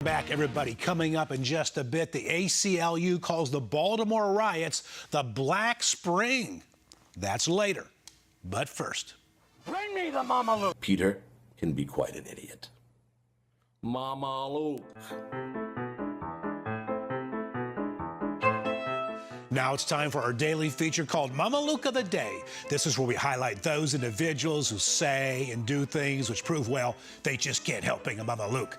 Back, everybody. Coming up in just a bit, the ACLU calls the Baltimore riots the Black Spring. That's later. But first, bring me the Mamaluke. Peter can be quite an idiot. Mamaluke. now it's time for our daily feature called Mamaluke of the Day. This is where we highlight those individuals who say and do things which prove, well, they just can't help being a Mamaluke.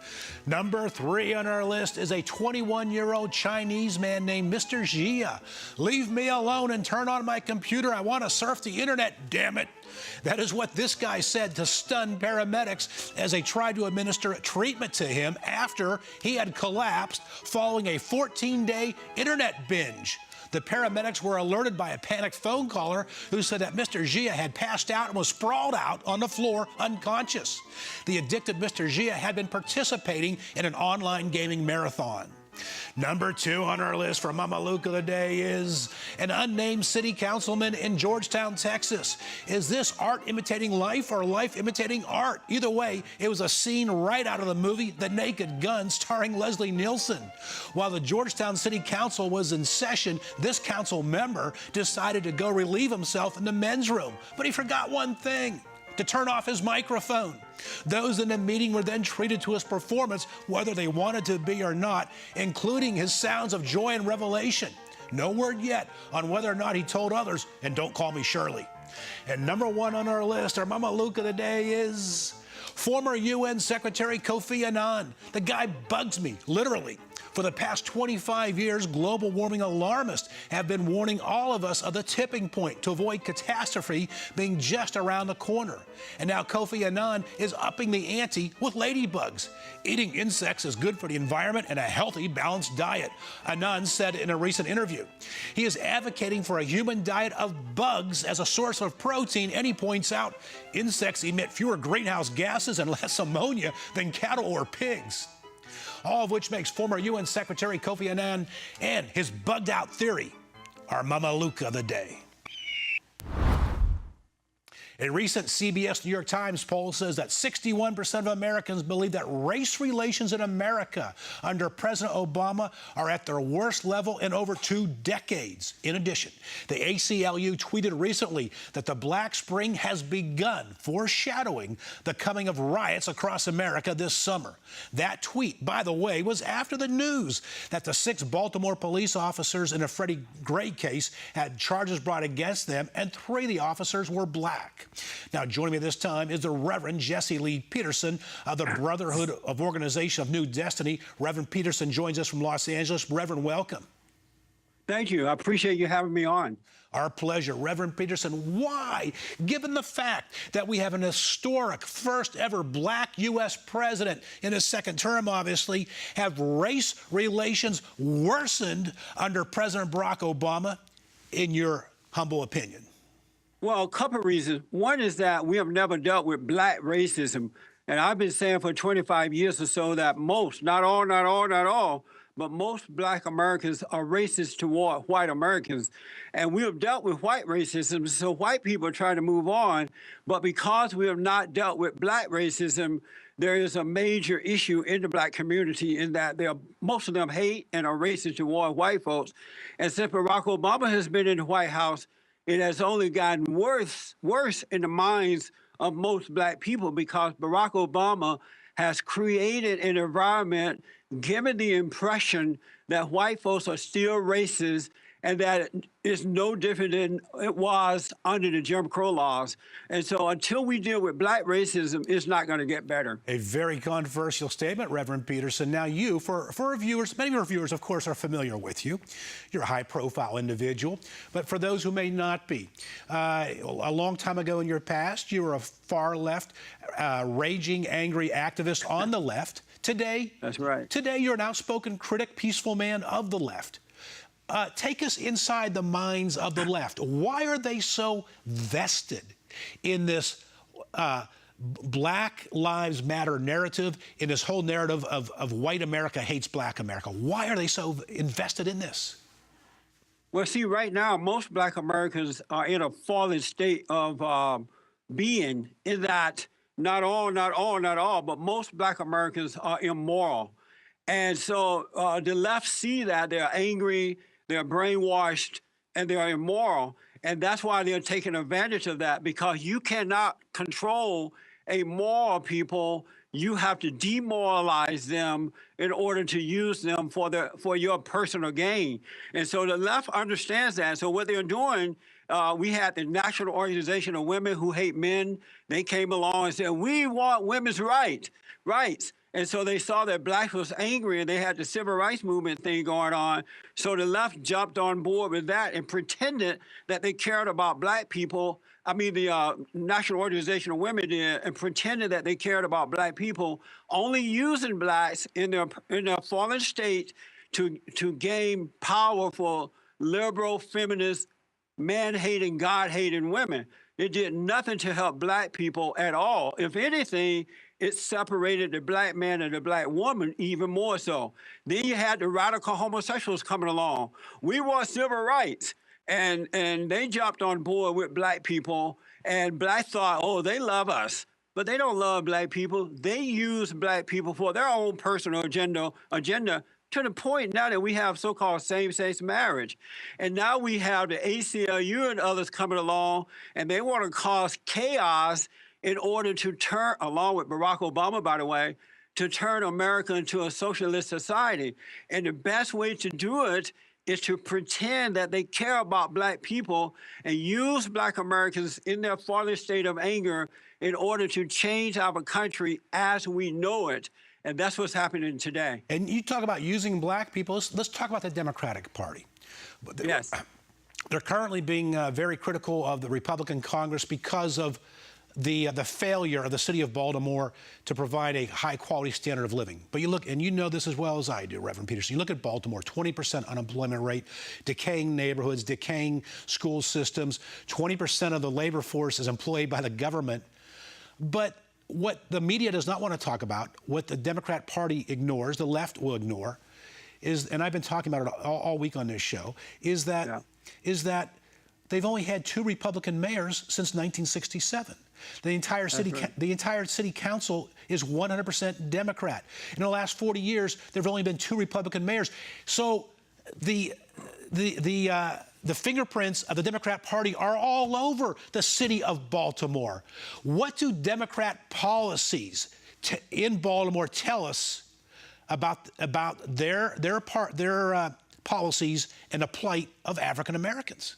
Number 3 on our list is a 21-year-old Chinese man named Mr. Jia. Leave me alone and turn on my computer. I want to surf the internet, damn it. That is what this guy said to stun paramedics as they tried to administer treatment to him after he had collapsed following a 14-day internet binge. The paramedics were alerted by a panicked phone caller who said that Mr. Jia had passed out and was sprawled out on the floor unconscious. The addicted Mr. Jia had been participating in an online gaming marathon. Number 2 on our list for Mamaluke of the Day is an unnamed city councilman in Georgetown, Texas. Is this art imitating life or life imitating art? Either way, it was a scene right out of the movie The Naked Gun starring Leslie Nielsen. While the Georgetown City Council was in session, this council member decided to go relieve himself in the men's room. But he forgot one thing: to turn off his microphone. Those in the meeting were then treated to his performance, whether they wanted to be or not, including his sounds of joy and revelation. No word yet on whether or not he told others, and don't call me Shirley. And number 1 on our list, our Mamaluke of the Day, is former UN Secretary Kofi Annan. The guy bugs me, literally. For the past 25 years, global warming alarmists have been warning all of us of the tipping point to avoid catastrophe being just around the corner. And now Kofi Annan is upping the ante with ladybugs. Eating insects is good for the environment and a healthy, balanced diet, Annan said in a recent interview. He is advocating for a human diet of bugs as a source of protein, and he points out insects emit fewer greenhouse gases and less ammonia than cattle or pigs. All of which makes former UN Secretary Kofi Annan and his bugged-out theory our Mamaluke of the Day. A recent CBS New York Times poll says that 61% of Americans believe that race relations in America under President Obama are at their worst level in over 2 decades. In addition, the ACLU tweeted recently that the Black Spring has begun, foreshadowing the coming of riots across America this summer. That tweet, by the way, was after the news that the 6 Baltimore police officers in a Freddie Gray case had charges brought against them, and 3 of the officers were black. Now, joining me this time is the Reverend Jesse Lee Peterson of the Brotherhood of Organization of New Destiny. Reverend Peterson joins us from Los Angeles. Reverend, welcome. Thank you. I appreciate you having me on. Our pleasure. Reverend Peterson, why, given the fact that we have an historic first ever black U.S. president in his second term, obviously, have race relations worsened under President Barack Obama, in your humble opinion? Well, a couple of reasons. One is that we have never dealt with black racism. And I've been saying for 25 years or so that most, not all, but most black Americans are racist toward white Americans. And we have dealt with white racism, so white people are trying to move on. But because we have not dealt with black racism, there is a major issue in the black community in that most of them hate and are racist toward white folks. And since Barack Obama has been in the White House, it has only gotten worse in the minds of most black people because Barack Obama has created an environment giving the impression that white folks are still racist and that it is no different than it was under the Jim Crow laws. And so until we deal with black racism, it's not going to get better. A very controversial statement, Reverend Peterson. Now you, for our viewers, many of our viewers, of course, are familiar with you. You're a high-profile individual. But for those who may not be, a long time ago in your past, you were a far-left, raging, angry activist on the left. Today, that's right. Today, you're an outspoken critic, peaceful man of the left. Take us inside the minds of the left. Why are they so vested in this Black Lives Matter narrative, in this whole narrative of white America hates black America? Why are they so invested in this? Well, see, right now, most black Americans are in a fallen state of being, in that not all, but most black Americans are immoral. And so the left see that they're angry, they're brainwashed, and they're immoral. And that's why they're taking advantage of that, because you cannot control a moral people. You have to demoralize them in order to use them for your personal gain. And so the left understands that. So what they're doing, we had the National Organization of Women Who Hate Men. They came along and said, we want women's rights. And so they saw that blacks was angry and they had the civil rights movement thing going on. So the left jumped on board with that and pretended that they cared about black people. I mean, the National Organization of Women did, and pretended that they cared about black people, only using blacks in their fallen state to gain power for liberal, feminist, man-hating, God-hating women. It did nothing to help black people at all. If anything, it separated the black man and the black woman even more so. Then you had the radical homosexuals coming along. We want civil rights. And they jumped on board with black people, and blacks thought, oh, they love us. But they don't love black people. They use black people for their own personal agenda to the point now that we have so-called same-sex marriage. And now we have the ACLU and others coming along, and they want to cause chaos in order to turn, along with Barack Obama, by the way, to turn America into a socialist society. And the best way to do it is to pretend that they care about black people and use black Americans in their fallen state of anger in order to change our country as we know it. And that's what's happening today. And you talk about using black people. Let's talk about the Democratic Party. Yes. They're currently being very critical of the Republican Congress because of the failure of the city of Baltimore to provide a high-quality standard of living. But you look, and you know this as well as I do, Reverend Peterson, you look at Baltimore, 20% unemployment rate, decaying neighborhoods, decaying school systems, 20% of the labor force is employed by the government. But what the media does not want to talk about, what the Democrat Party ignores, the left will ignore, is, and I've been talking about it all week on this show, is that they've only had 2 Republican mayors since 1967. The entire city council is 100% Democrat. In the last 40 years, there have only been 2 Republican mayors. So the fingerprints of the Democrat Party are all over the city of Baltimore. What do Democrat policies in Baltimore tell us about their policies and the plight of African Americans?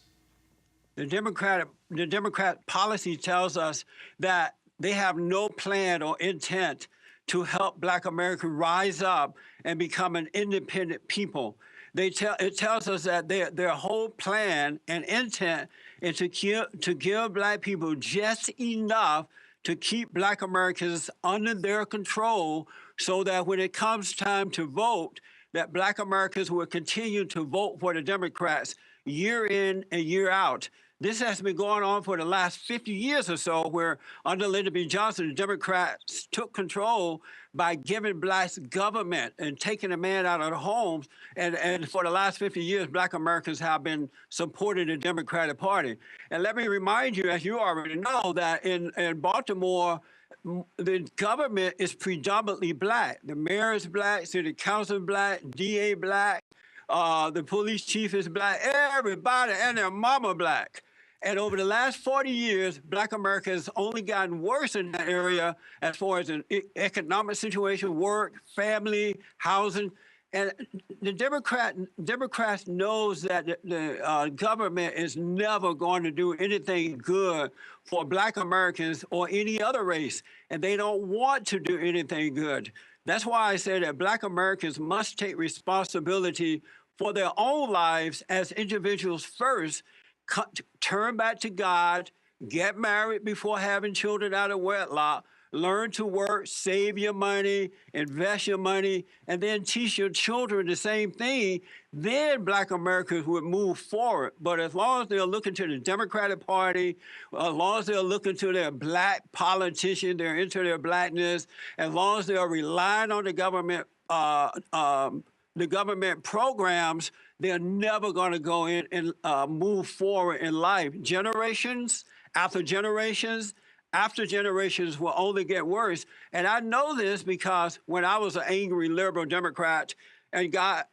The Democrat policy tells us that they have no plan or intent to help black America rise up and become an independent people. It tells us that their whole plan and intent is to give black people just enough to keep black Americans under their control, so that when it comes time to vote, that black Americans will continue to vote for the Democrats year in and year out. This has been going on for the last 50 years or so, where under Lyndon B. Johnson, the Democrats took control by giving blacks government and taking a man out of the homes. And for the last 50 years, black Americans have been supporting the Democratic Party. And let me remind you, as you already know, that in Baltimore, the government is predominantly black. The mayor is black, city council is black, DA black, the police chief is black, everybody and their mama black. And over the last 40 years, black America has only gotten worse in that area as far as an economic situation, work, family, housing. And the Democrats knows that the government is never going to do anything good for black Americans or any other race, and they don't want to do anything good. That's why I say that black Americans must take responsibility for their own lives as individuals first, turn back to God, get married before having children out of wedlock, learn to work, save your money, invest your money, and then teach your children the same thing. Then black Americans would move forward. But as long as they're looking to the Democratic Party, as long as they're looking to their black politicians, they're into their blackness, as long as they're relying on the government programs, they're never going to go in and move forward in life. Generations after generations after generations will only get worse. And I know this because when I was an angry liberal Democrat, and God,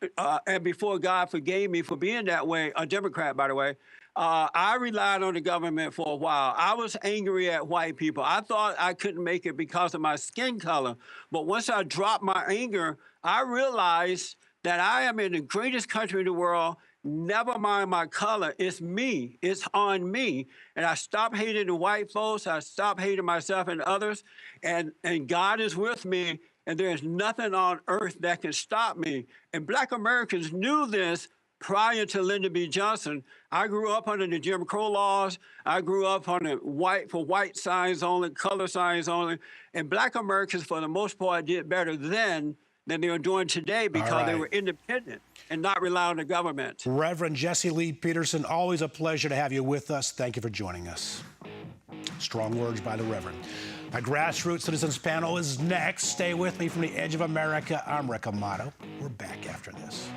and before God forgave me for being that way, a Democrat, by the way, I relied on the government for a while. I was angry at white people. I thought I couldn't make it because of my skin color. But once I dropped my anger, I realized that I am in the greatest country in the world. Never mind my color. It's me. It's on me. And I stopped hating the white folks. I stopped hating myself and others. And God is with me. And there's nothing on earth that can stop me. And Black Americans knew this prior to Lyndon B. Johnson. I grew up under the Jim Crow laws. I grew up on the white signs only, color signs only. And Black Americans, for the most part, did better then than they are doing today because they were independent and not rely on the government. Reverend Jesse Lee Peterson, always a pleasure to have you with us. Thank you for joining us. Strong words by the Reverend. My Grassroots Citizens panel is next. Stay with me from the edge of America. I'm Rick Amato. We're back after this.